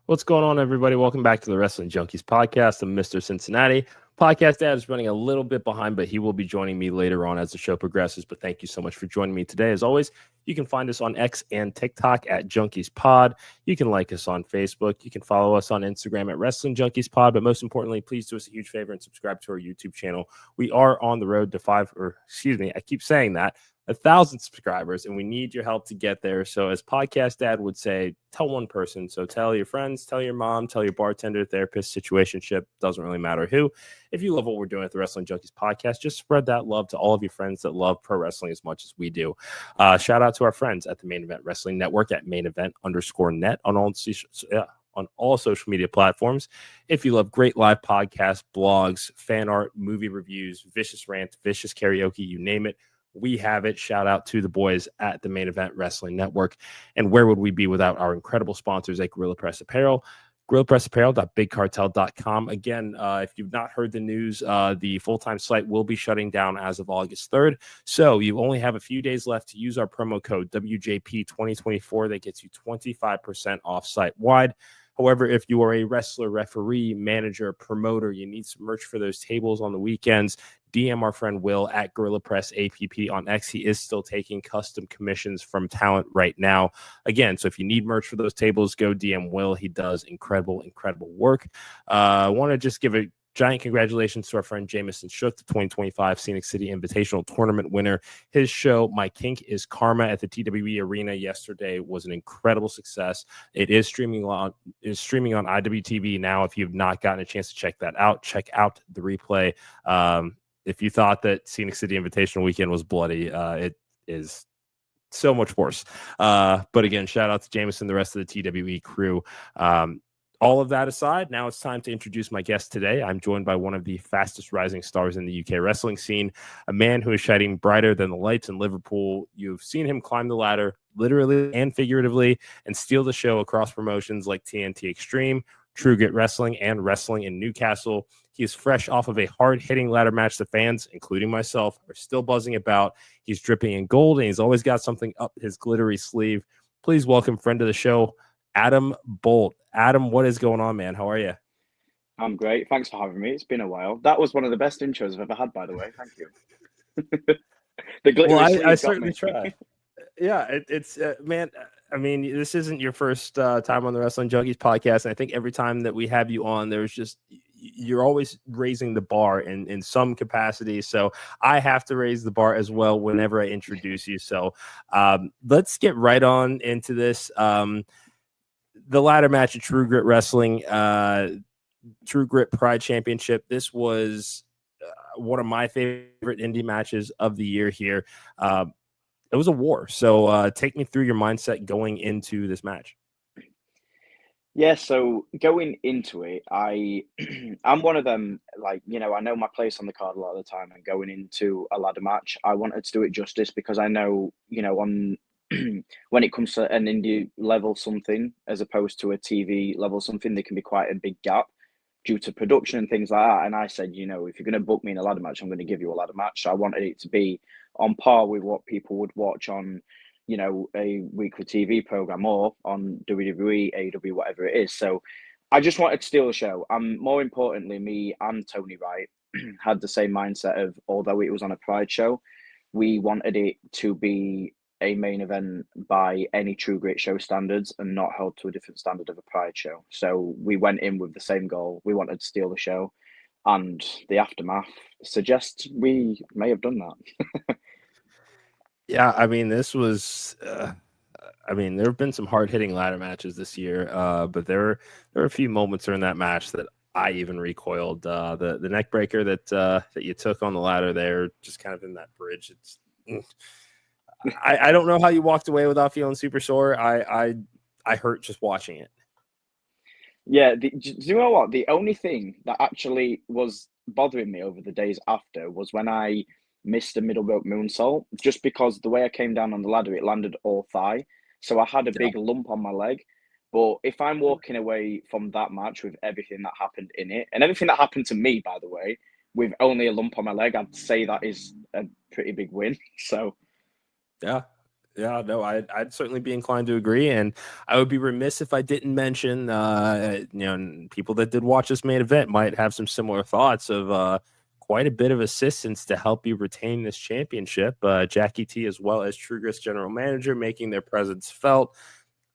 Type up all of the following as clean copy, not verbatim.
What's going on, everybody? Welcome back to the Wrestling Junkies podcast. I'm Mr. Cincinnati. Podcast dad is running a little bit behind, but he will be joining me later on as the show progresses. But thank you so much for joining me today. As always, you can find us on X and TikTok at Junkies Pod. You can like us on Facebook. You can follow us on Instagram at Wrestling Junkies Pod. But most importantly, please do us a huge favor and subscribe to our YouTube channel. We are on the road to I keep saying that, 1,000 subscribers, and we need your help to get there. So as podcast dad would say, tell one person. So tell your friends, tell your mom, tell your bartender, therapist, situationship, doesn't really matter who. If you love what we're doing at the Wrestling Junkies podcast, just spread that love to all of your friends that love pro wrestling as much as we do. Shout out to our friends at the Main Event Wrestling Network at mainevent_net on all social media platforms. If you love great live podcasts, blogs, fan art, movie reviews, vicious rant, vicious karaoke, you name it, we have it. Shout out to the boys at the Main Event Wrestling Network. And where would we be without our incredible sponsors like Gorilla Press Apparel? GorillaPressApparel.bigcartel.com. Again, if you've not heard the news, the full-time site will be shutting down as of August 3rd. So you only have a few days left to use our promo code WJP2024. That gets you 25% off site-wide. However, if you are a wrestler, referee, manager, promoter, you need some merch for those tables on the weekends, DM our friend Will at Gorilla Press APP on X. He is still taking custom commissions from talent right now. Again, so if you need merch for those tables, go DM Will. He does incredible work. I want to just give a giant congratulations to our friend Jamison Shook, the 2025 Scenic City Invitational Tournament winner. His show, My Kink is Karma, at the TWE Arena yesterday was an incredible success. It is streaming on IWTV now. If you've not gotten a chance to check that out, check out the replay. If you thought that Scenic City Invitational Weekend was bloody, it is so much worse. But again, shout out to Jameson, the rest of the TWE crew. All of that aside, now it's time to introduce my guest today. I'm joined by one of the fastest rising stars in the UK wrestling scene, a man who is shining brighter than the lights in Liverpool. You've seen him climb the ladder, literally and figuratively, and steal the show across promotions like TNT Extreme, True Grit Wrestling, and Wrestling in Newcastle. He is fresh off of a hard-hitting ladder match the fans, including myself, are still buzzing about. He's dripping in gold, and he's always got something up his glittery sleeve. Please welcome friend of the show, Adam Bolt. Adam, what is going on, man? How are you? I'm great. Thanks for having me. It's been a while. That was one of the best intros I've ever had, by the way. Thank you. The glittery sleeve I got certainly me. try. Yeah, it's man. I mean, this isn't your first time on the Wrestling Junkies podcast, and I think every time that we have you on, there's just you're always raising the bar in some capacity. So I have to raise the bar as well whenever I introduce you. So let's get right on into this. The ladder match at True Grit Wrestling, True Grit Pride Championship. This was one of my favorite indie matches of the year here. It was a war. So take me through your mindset going into this match. Yeah, so going into it, I'm one of them, like, I know my place on the card a lot of the time, and going into a ladder match, I wanted to do it justice because I know, on when it comes to an indie level something as opposed to a TV level something, there can be quite a big gap due to production and things like that. And I said, if you're going to book me in a ladder match, I'm going to give you a ladder match. So I wanted it to be on par with what people would watch on, a weekly TV program or on WWE, AEW, whatever it is. So I just wanted to steal the show. And more importantly, me and Tony Wright had the same mindset of, although it was on a Pride show, we wanted it to be a main event by any True Grit show standards and not held to a different standard of a Pride show. So we went in with the same goal. We wanted to steal the show, and the aftermath suggests we may have done that. Yeah, I mean, this was. I mean, there have been some hard-hitting ladder matches this year, but there were a few moments during that match that I even recoiled. The neck breaker that you took on the ladder there, just kind of in that bridge. It's. I don't know how you walked away without feeling super sore. I hurt just watching it. Yeah, do you know what? The only thing that actually was bothering me over the days after was when I missed a middle rope moonsault, just because the way I came down on the ladder, it landed all thigh. So I had a big lump on my leg. But if I'm walking away from that match with everything that happened in it, and everything that happened to me, by the way, with only a lump on my leg, I'd say that is a pretty big win. So, yeah, Yeah, no, I'd certainly be inclined to agree, and I would be remiss if I didn't mention, people that did watch this main event might have some similar thoughts of quite a bit of assistance to help you retain this championship. Jackie T, as well as True Grit's general manager, making their presence felt.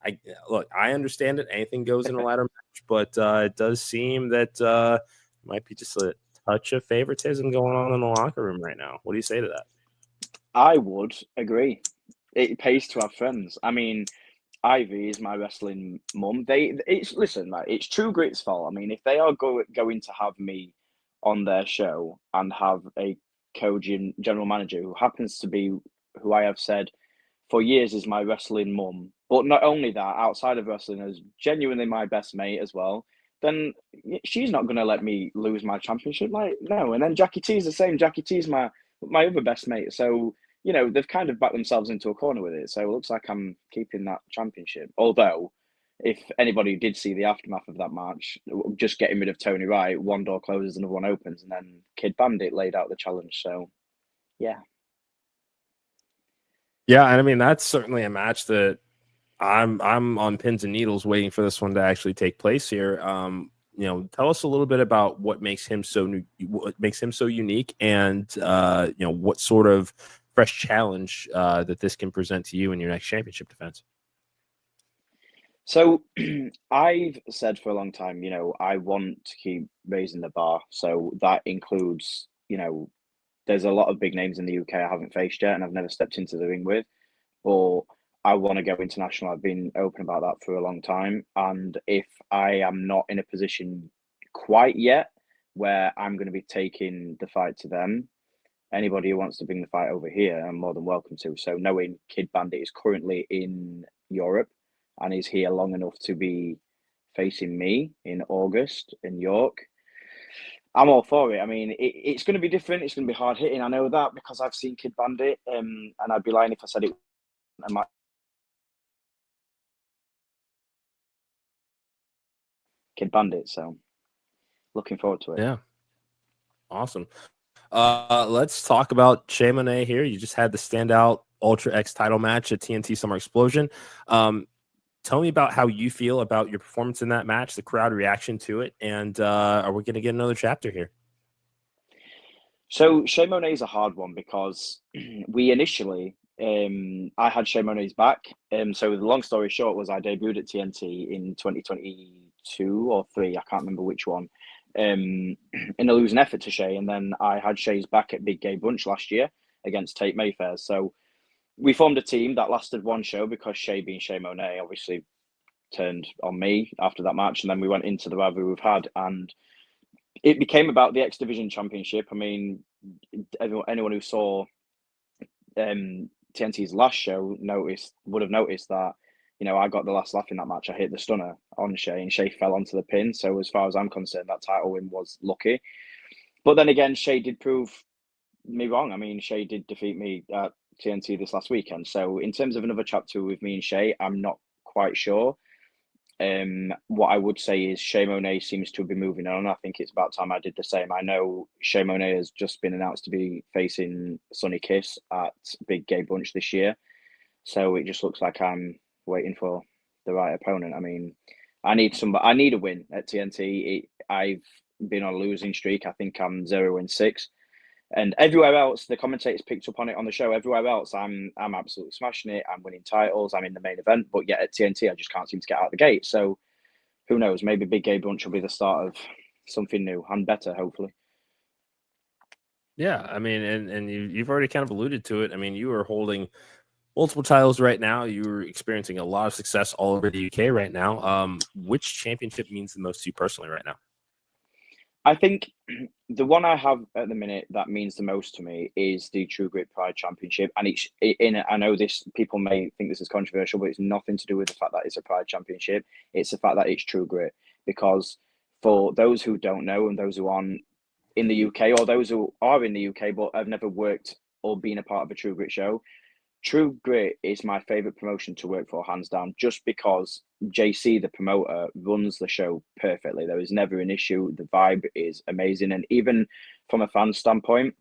I understand it. Anything goes in a ladder match, but it does seem that might be just a touch of favoritism going on in the locker room right now. What do you say to that? I would agree. It pays to have friends. I mean, Ivy is my wrestling mum. It's True Grit's fault. I mean, if they are going to have me on their show and have a general manager who happens to be who I have said for years is my wrestling mum, but not only that, outside of wrestling, is genuinely my best mate as well, then she's not going to let me lose my championship. Like, no. And then Jackie T's the same. Jackie T's my other best mate. So, they've kind of backed themselves into a corner with it. So it looks like I'm keeping that championship. Although, if anybody did see the aftermath of that match, just getting rid of Tony Wright, one door closes, another one opens, and then Kid Bandit laid out the challenge. So, yeah. Yeah, and I mean that's certainly a match that I'm on pins and needles waiting for this one to actually take place here. Tell us a little bit about what makes him so unique, and what sort of fresh challenge that this can present to you in your next championship defense. So I've said for a long time, I want to keep raising the bar. So that includes, there's a lot of big names in the UK I haven't faced yet and I've never stepped into the ring with, or I want to go international. I've been open about that for a long time. And if I am not in a position quite yet where I'm going to be taking the fight to them, anybody who wants to bring the fight over here, I'm more than welcome to. So knowing Kid Bandit is currently in Europe and is here long enough to be facing me in August in York, I'm all for it. I mean, it's going to be different. It's going to be hard hitting. I know that because I've seen Kid Bandit, and I'd be lying if I said it. Kid Bandit. So looking forward to it. Yeah, awesome. Let's talk about Shay Monet here. You just had the standout Ultra X title match at TNT Summer Explosion. Tell me about how you feel about your performance in that match, the crowd reaction to it, and are we going to get another chapter here? So Shay Monet is a hard one because we initially, I had Shay Monet's back. So the long story short was I debuted at TNT in 2022 or 3, I can't remember which one, in a losing effort to Shay. And then I had Shay's back at Big Gay Bunch last year against Tate Mayfair. So we formed a team that lasted one show because Shay, being Shay Monet, obviously turned on me after that match. And then we went into the rivalry we've had. And it became about the X Division Championship. I mean, anyone who saw TNT's last show would have noticed that, I got the last laugh in that match. I hit the stunner on Shay and Shay fell onto the pin. So as far as I'm concerned, that title win was lucky. But then again, Shay did prove me wrong. I mean, Shay did defeat me at TNT this last weekend. So in terms of another chapter with me and Shay, I'm not quite sure. What I would say is Shay Monet seems to be moving on. I think it's about time I did the same. I know Shay Monet has just been announced to be facing Sonny Kiss at Big Gay Bunch this year. So it just looks like I'm waiting for the right opponent. I mean, I need a win at TNT. I've been on a losing streak. I think I'm 0-6. And everywhere else, the commentators picked up on it on the show. Everywhere else, I'm absolutely smashing it. I'm winning titles. I'm in the main event. But yet at TNT, I just can't seem to get out of the gate. So who knows? Maybe Big Gay Bunch will be the start of something new and better, hopefully. Yeah, I mean, and you've already kind of alluded to it. I mean, you are holding multiple titles right now. You're experiencing a lot of success all over the UK right now. Which championship means the most to you personally right now? I think the one I have at the minute that means the most to me is the True Grit Pride Championship. And I know people may think this is controversial, but it's nothing to do with the fact that it's a Pride Championship. It's the fact that it's True Grit. Because for those who don't know and those who aren't in the UK, or those who are in the UK but have never worked or been a part of a True Grit show, True Grit is my favorite promotion to work for, hands down, just because JC, the promoter, runs the show perfectly. There is never an issue. The vibe is amazing. And even from a fan standpoint,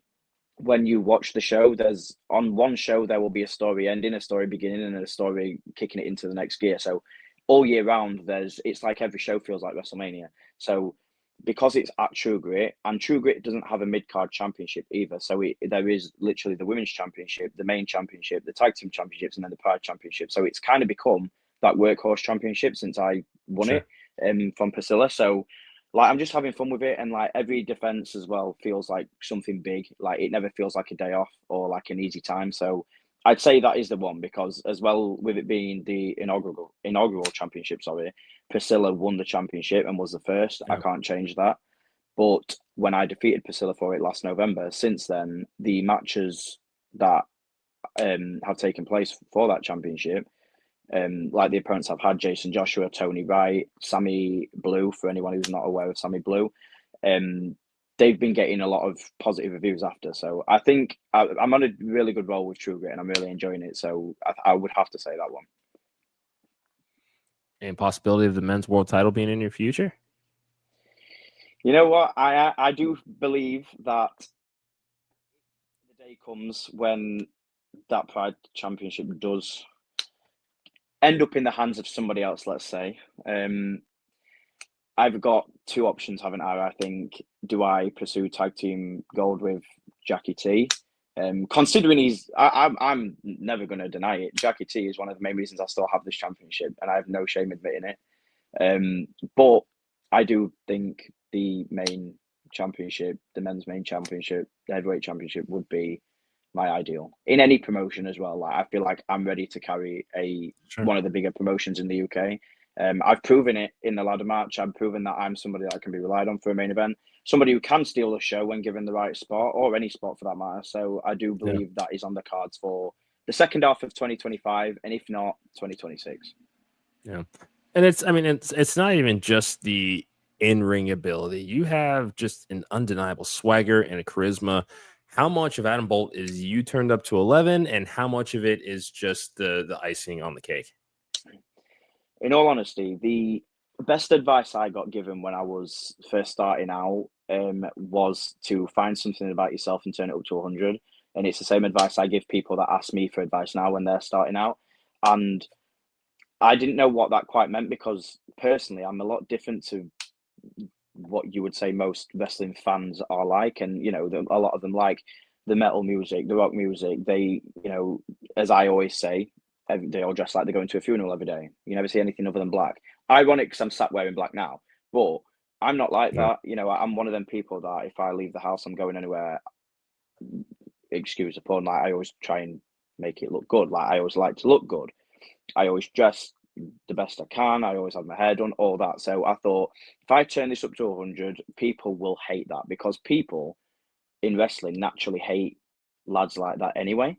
when you watch the show, there's on one show there will be a story ending, a story beginning, and a story kicking it into the next gear. So all year round, it's like every show feels like WrestleMania. So because it's at True Grit, and True Grit doesn't have a mid-card championship either. So there is literally the women's championship, the main championship, the tag team championships, and then the Pride championship. So it's kind of become that workhorse championship since I won it from Priscilla. So like I'm just having fun with it, and like every defense as well feels like something big. Like it never feels like a day off or like an easy time. So I'd say that is the one, because as well with it being the inaugural championship, sorry, Priscilla won the championship and was the first. I can't change that. But when I defeated Priscilla for it last November, since then the matches that have taken place for that championship, like the opponents I've had, Jason Joshua, Tony Wright, Sammy Blue, for anyone who's not aware of Sammy Blue, they've been getting a lot of positive reviews after. So I think I'm on a really good roll with True Grit and I'm really enjoying it. So I would have to say that one. And possibility of the men's world title being in your future? You know what? I do believe that the day comes when that Pride Championship does end up in the hands of somebody else, let's say. I've got two options, haven't I? I think, do I pursue tag team gold with Jackie T? Considering I'm never going to deny it. Jackie T is one of the main reasons I still have this championship, and I have no shame admitting it. But I do think the main championship, the men's main championship, the heavyweight championship, would be my ideal in any promotion as well. Like I feel like I'm ready to carry one of the bigger promotions in the UK. I've proven it in the ladder match. I've proven that I'm somebody that can be relied on for a main event, somebody who can steal a show when given the right spot, or any spot for that matter. So I do believe that is on the cards for the second half of 2025, and if not, 2026. Yeah, and it's not even just the in-ring ability. You have just an undeniable swagger and a charisma. How much of Adam Bolt is you turned up to 11, and how much of it is just the icing on the cake? In all honesty, the best advice I got given when I was first starting out was to find something about yourself and turn it up to 100. And it's the same advice I give people that ask me for advice now when they're starting out. And I didn't know what that quite meant, because personally, I'm a lot different to what you would say most wrestling fans are like. And, a lot of them like the metal music, the rock music. They, as I always say, they all dress like they're going to a funeral every day. You never see anything other than black. Ironic because I'm sat wearing black now, but I'm not like that. I'm one of them people that if I leave the house, I'm going anywhere, excuse the pun, like I always try and make it look good. Like I always like to look good. I always dress the best I can. I always have my hair done, all that. So I thought, if I turn this up to 100, people will hate that, because people in wrestling naturally hate lads like that anyway.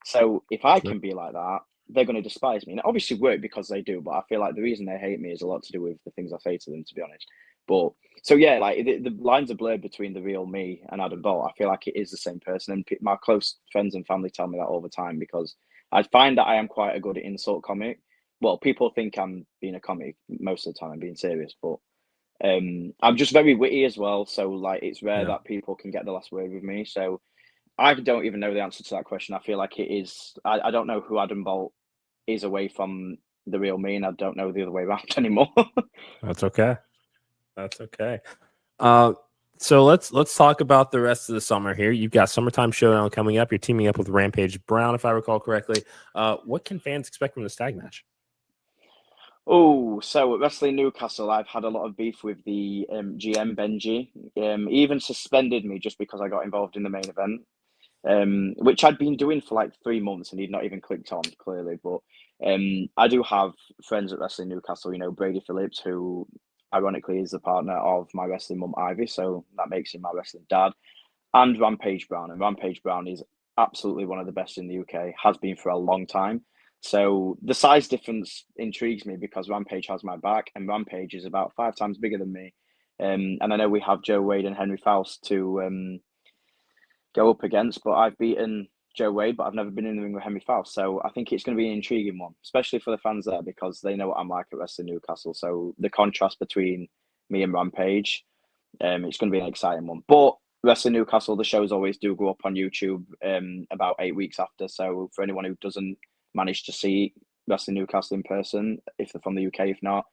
So if I can be like that, they're going to despise me. And it obviously work because they do, but I feel like the reason they hate me is a lot to do with the things I say to them, to be honest. But so yeah, like the lines are blurred between the real me and Adam Bolt. I feel like it is the same person, and my close friends and family tell me that all the time, because I find that I am quite a good insult comic. Well, people think I'm being a comic most of the time. I'm being serious, but I'm just very witty as well. So like, it's rare that people can get the last word with me. So I don't even know the answer to that question. I feel like it is. I don't know who Adam Bolt is away from the real me, and I don't know the other way around anymore. That's okay. That's okay. So let's talk about the rest of the summer here. You've got Summertime Showdown coming up. You're teaming up with Rampage Brown, if I recall correctly. What can fans expect from this tag match? Oh, so at Wrestling Newcastle, I've had a lot of beef with the GM Benji. He even suspended me just because I got involved in the main event, which I'd been doing for like 3 months, and he'd not even clicked on, clearly. But I do have friends at Wrestling Newcastle, Brady Phillips, who ironically is the partner of my wrestling mum, Ivy, so that makes him my wrestling dad, and Rampage Brown. And Rampage Brown is absolutely one of the best in the UK, has been for a long time. So the size difference intrigues me, because Rampage has my back, and Rampage is about 5 times bigger than me. And I know we have Joe Wade and Henry Faust to go up against, but I've beaten Joe Wade, but I've never been in the ring with Henry Faust. So I think it's going to be an intriguing one, especially for the fans there, because they know what I'm like at Wrestling Newcastle. So the contrast between me and Rampage, it's going to be an exciting one. But Wrestling Newcastle, the shows always do go up on YouTube about 8 weeks after. So for anyone who doesn't manage to see Wrestling Newcastle in person, if they're from the UK, if not,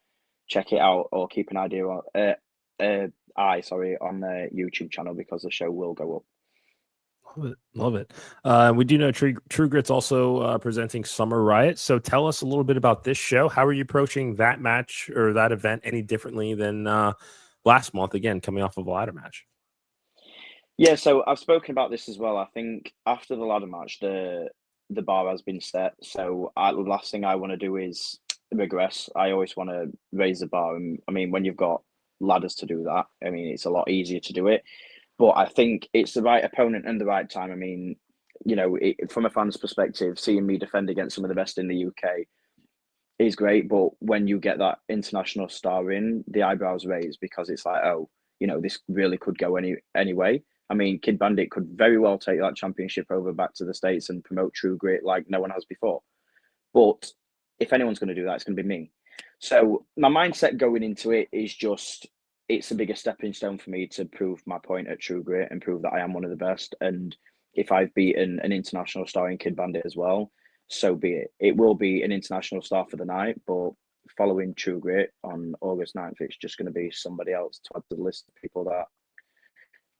check it out or keep an idea on on the YouTube channel, because the show will go up. Love it. We do know True Grit's also presenting Summer Riot. So tell us a little bit about this show. How are you approaching that match or that event any differently than last month? Again, coming off of a ladder match. Yeah, so I've spoken about this as well. I think after the ladder match, the bar has been set. So the last thing I want to do is regress. I always want to raise the bar. And I mean, when you've got ladders to do that, I mean, it's a lot easier to do it. But I think it's the right opponent and the right time. I mean, from a fan's perspective, seeing me defend against some of the best in the UK is great. But when you get that international star in, the eyebrows raise, because it's like, oh, this really could go any way. I mean, Kid Bandit could very well take that championship over back to the States and promote True Grit like no one has before. But if anyone's going to do that, it's going to be me. So my mindset going into it is just, it's a bigger stepping stone for me to prove my point at True Grit and prove that I am one of the best. And if I've beaten an international star in Kid Bandit as well, so be it. It will be an international star for the night, but following True Grit on August 9th, it's just going to be somebody else to add to the list of people that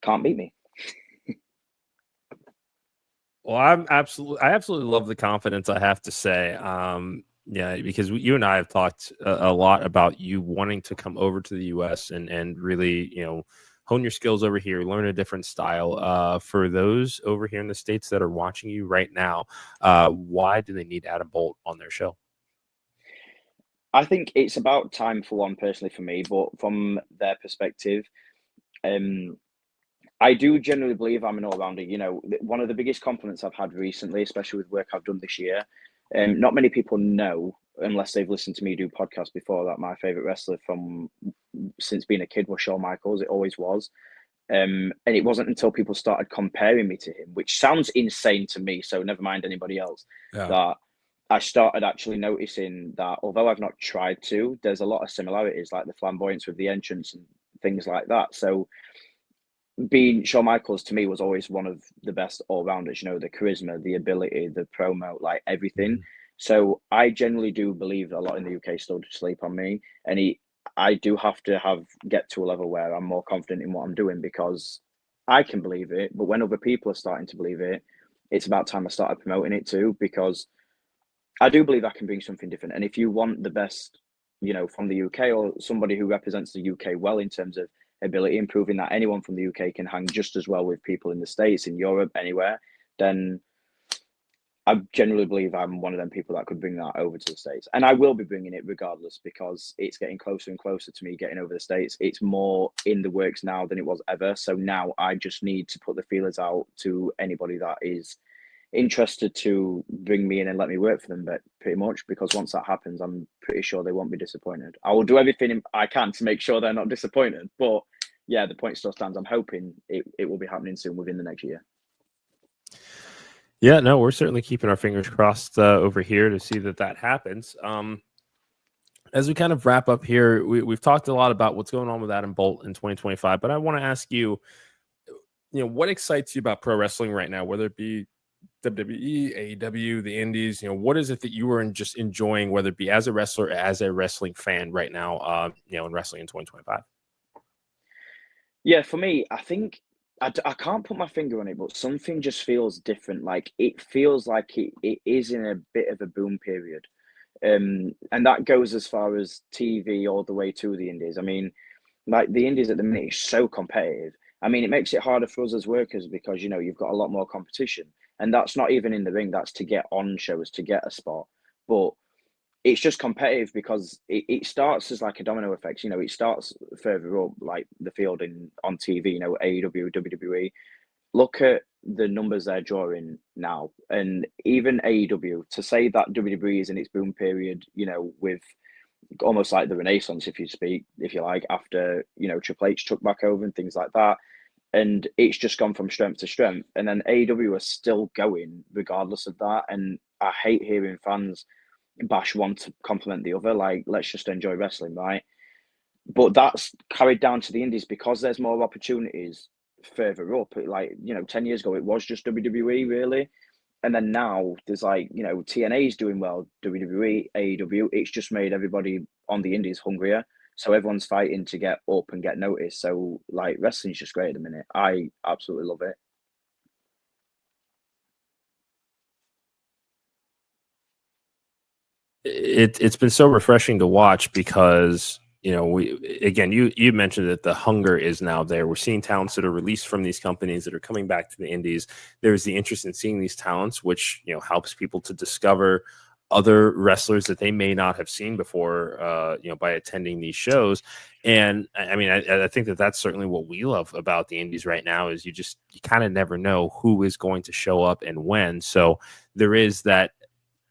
can't beat me. Well, I absolutely love the confidence, I have to say. Yeah, because you and I have talked a lot about you wanting to come over to the US and really, hone your skills over here, learn a different style. For those over here in the States that are watching you right now, why do they need Adam Bolt on their show? I think it's about time, for one, personally for me, but from their perspective, I do generally believe I'm an all-rounder. One of the biggest compliments I've had recently, especially with work I've done this year, not many people know, unless they've listened to me do podcasts before, that my favourite wrestler since being a kid was Shawn Michaels. It always was. And it wasn't until people started comparing me to him, which sounds insane to me, so never mind anybody else, that I started actually noticing that although I've not tried to, there's a lot of similarities, like the flamboyance with the entrance and things like that. So being Shawn Michaels to me was always one of the best all-rounders, the charisma, the ability, the promo, like everything. Mm-hmm. So I generally do believe a lot in the UK still sleep on me. And I do have to get to a level where I'm more confident in what I'm doing, because I can believe it. But when other people are starting to believe it, it's about time I started promoting it too, because I do believe I can bring something different. And if you want the best, from the UK, or somebody who represents the UK well in terms of ability, and proving that anyone from the UK can hang just as well with people in the States, in Europe, anywhere, then I generally believe I'm one of them people that could bring that over to the States. And I will be bringing it regardless, because it's getting closer and closer to me getting over the States. It's more in the works now than it was ever. So now I just need to put the feelers out to anybody that is interested to bring me in and let me work for them, but pretty much, because once that happens, I'm pretty sure they won't be disappointed. I will do everything I can to make sure they're not disappointed, but yeah, the point still stands. I'm hoping it will be happening soon, within the next year. Yeah, no, we're certainly keeping our fingers crossed over here to see that happens. As we kind of wrap up here, we've talked a lot about what's going on with Adam Bolt in 2025, but I want to ask you, what excites you about pro wrestling right now, whether it be WWE, AEW, the Indies? What is it that you are just enjoying, whether it be as a wrestler, or as a wrestling fan right now, in wrestling in 2025? Yeah, for me, I think I can't put my finger on it, but something just feels different. Like, it feels like it is in a bit of a boom period. And that goes as far as TV all the way to the Indies. I mean, like, the Indies at the minute is so competitive. I mean, it makes it harder for us as workers, because, you've got a lot more competition. And that's not even in the ring, that's to get on shows, to get a spot. But it's just competitive, because it starts as like a domino effect. It starts further up, like the field on TV, AEW, WWE. Look at the numbers they're drawing now. And even AEW, to say that WWE is in its boom period, with almost like the Renaissance, if you like, after, Triple H took back over and things like that. And it's just gone from strength to strength. And then AEW are still going regardless of that. And I hate hearing fans bash one to compliment the other. Like, let's just enjoy wrestling, right? But that's carried down to the Indies, because there's more opportunities further up. Like, 10 years ago, it was just WWE, really. And then now there's like, TNA is doing well, WWE, AEW. It's just made everybody on the indies hungrier. So everyone's fighting to get up and get noticed. So, like, wrestling's just great at the minute. I absolutely love it. It's been so refreshing to watch because you mentioned that the hunger is now there. We're seeing talents that are released from these companies that are coming back to the indies. There's the interest in seeing these talents, which helps people to discover other wrestlers that they may not have seen before, by attending these shows. And I mean, I think that that's certainly what we love about the indies right now is you kind of never know who is going to show up and when. So there is that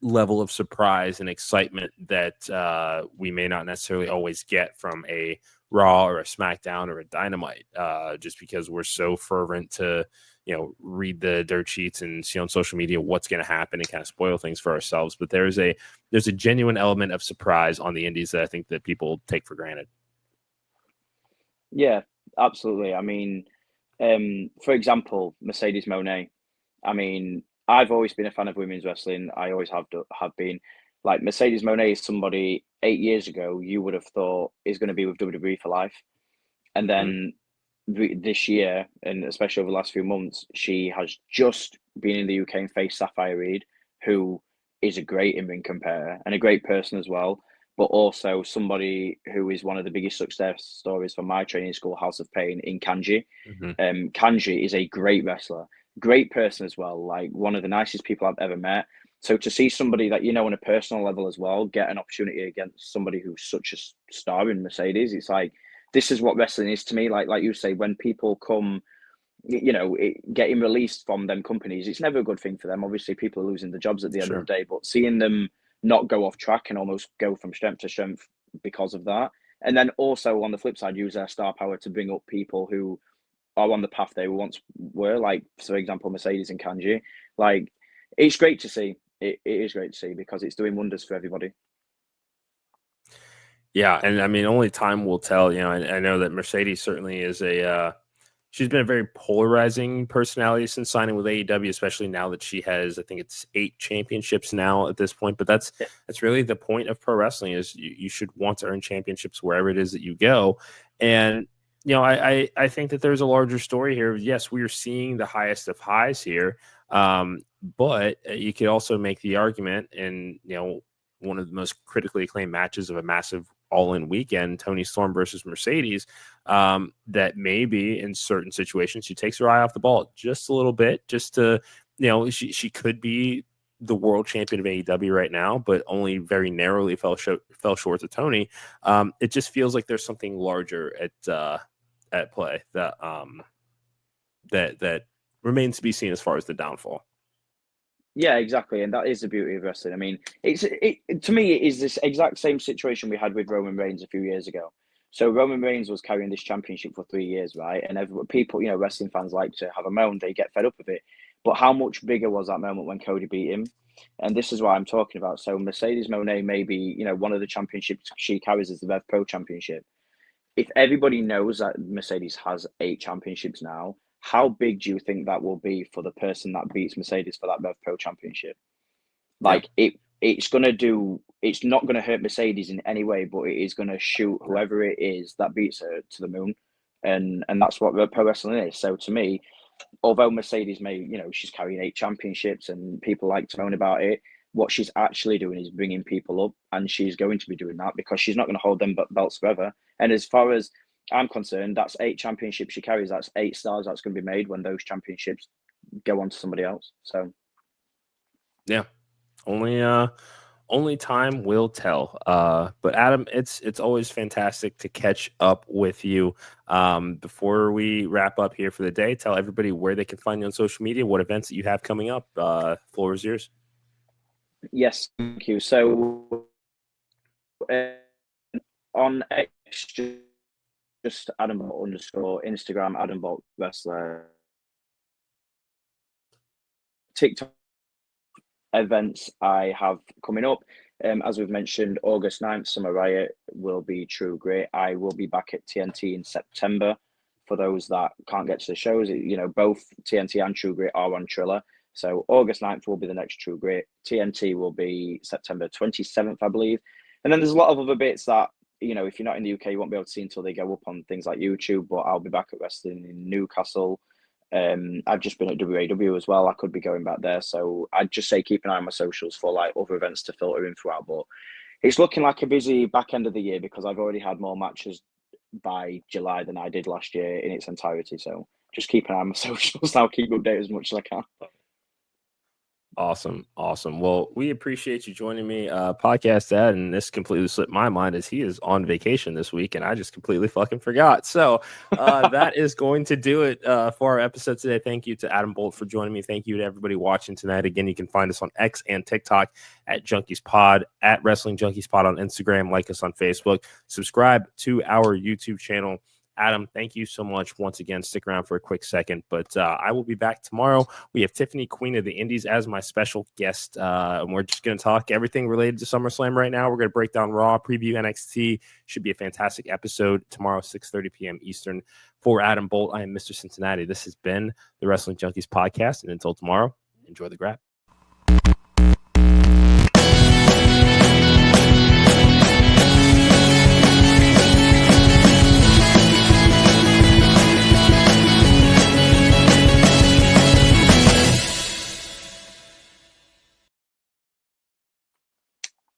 level of surprise and excitement that we may not necessarily always get from a Raw or a SmackDown or a Dynamite, just because we're so fervent to, read the dirt sheets and see on social media what's going to happen and kind of spoil things for ourselves. But there's a genuine element of surprise on the indies that I think that people take for granted. Yeah, absolutely. I mean, for example, Mercedes Moné. I mean, I've always been a fan of women's wrestling. I always have been. Like, Mercedes Moné is somebody 8 years ago you would have thought is going to be with WWE for life, and then this year, and especially over the last few months, she has just been in the UK and faced Sapphire Reed, who is a great in-ring competitor and a great person as well, but also somebody who is one of the biggest success stories from my training school, House of Pain, in Kanji. Kanji is a great wrestler, great person as well, like one of the nicest people I've ever met. So to see somebody that on a personal level as well get an opportunity against somebody who's such a star in Mercedes, it's like, this is what wrestling is to me. Like you say, when people come, getting released from them companies, it's never a good thing for them. Obviously, people are losing their jobs at the end of the day, but seeing them not go off track and almost go from strength to strength because of that. And then also on the flip side, use their star power to bring up people who are on the path they once were, like, for example, Mercedes and Kanji. Like, it's great to see. It is great to see because it's doing wonders for everybody. Yeah, and I mean, only time will tell. I know that Mercedes certainly is she's been a very polarizing personality since signing with AEW, especially now that she has, I think it's 8 championships now at this point. But that's really the point of pro wrestling is you should want to earn championships wherever it is that you go. And I think that there's a larger story here. Yes, we are seeing the highest of highs here, but you could also make the argument, and one of the most critically acclaimed matches of a massive all-in weekend, Toni Storm versus Mercedes, that maybe in certain situations she takes her eye off the ball just a little bit, just to, she could be the world champion of AEW right now, but only very narrowly fell short to Toni. It just feels like there's something larger at play that that remains to be seen as far as the downfall. Yeah, exactly, and that is the beauty of wrestling. I mean, to me, it is this exact same situation we had with Roman Reigns a few years ago. So Roman Reigns was carrying this championship for 3 years, right? And people, wrestling fans like to have a moan; they get fed up with it. But how much bigger was that moment when Cody beat him? And this is what I'm talking about. So Mercedes Moné may be, one of the championships she carries is the Rev Pro Championship. If everybody knows that Mercedes has 8 championships now, how big do you think that will be for the person that beats Mercedes for that Rev Pro Championship? Like, it's not gonna hurt Mercedes in any way, but it is gonna shoot whoever it is that beats her to the moon, and that's what pro wrestling is. So to me, although Mercedes may, she's carrying 8 championships and people like to moan about it, what she's actually doing is bringing people up, and she's going to be doing that because she's not going to hold them belts forever. And as far as I'm concerned, that's 8 championships she carries. That's 8 stars that's going to be made when those championships go on to somebody else. So, yeah, only time will tell. But Adam, it's always fantastic to catch up with you. Before we wrap up here for the day, tell everybody where they can find you on social media, what events that you have coming up. Floor is yours. Yes, thank you. So on X, just Adam Bolt _ Instagram, Adam Bolt Wrestler, TikTok events I have coming up. As we've mentioned, August 9th, Summer Riot will be True Great. I will be back at TNT in September for those that can't get to the shows, both TNT and True Grit are on Triller. So August 9th will be the next True Grit. TNT will be September 27th, I believe. And then there's a lot of other bits that, if you're not in the UK, you won't be able to see until they go up on things like YouTube. But I'll be back at wrestling in Newcastle. I've just been at WAW as well. I could be going back there. So I'd just say keep an eye on my socials for like other events to filter in throughout. But it's looking like a busy back end of the year because I've already had more matches by July than I did last year in its entirety. So just keep an eye on my socials. I'll keep updated as much as I can. Awesome. Well, we appreciate you joining me. Podcast Dad, and this completely slipped my mind as he is on vacation this week, and I just completely fucking forgot. So that is going to do it for our episode today. Thank you to Adam Bolt for joining me. Thank you to everybody watching tonight. Again, you can find us on X and TikTok at Junkies Pod, at Wrestling Junkies Pod on Instagram. Like us on Facebook. Subscribe to our YouTube channel. Adam, thank you so much once again. Stick around for a quick second, but I will be back tomorrow. We have Tiffany, Queen of the Indies, as my special guest, and we're just going to talk everything related to SummerSlam right now. We're going to break down Raw, preview NXT. Should be a fantastic episode tomorrow, 6:30 p.m. Eastern. For Adam Bolt, I am Mr. Cincinnati. This has been the Wrestling Junkies podcast, and until tomorrow, enjoy the grab.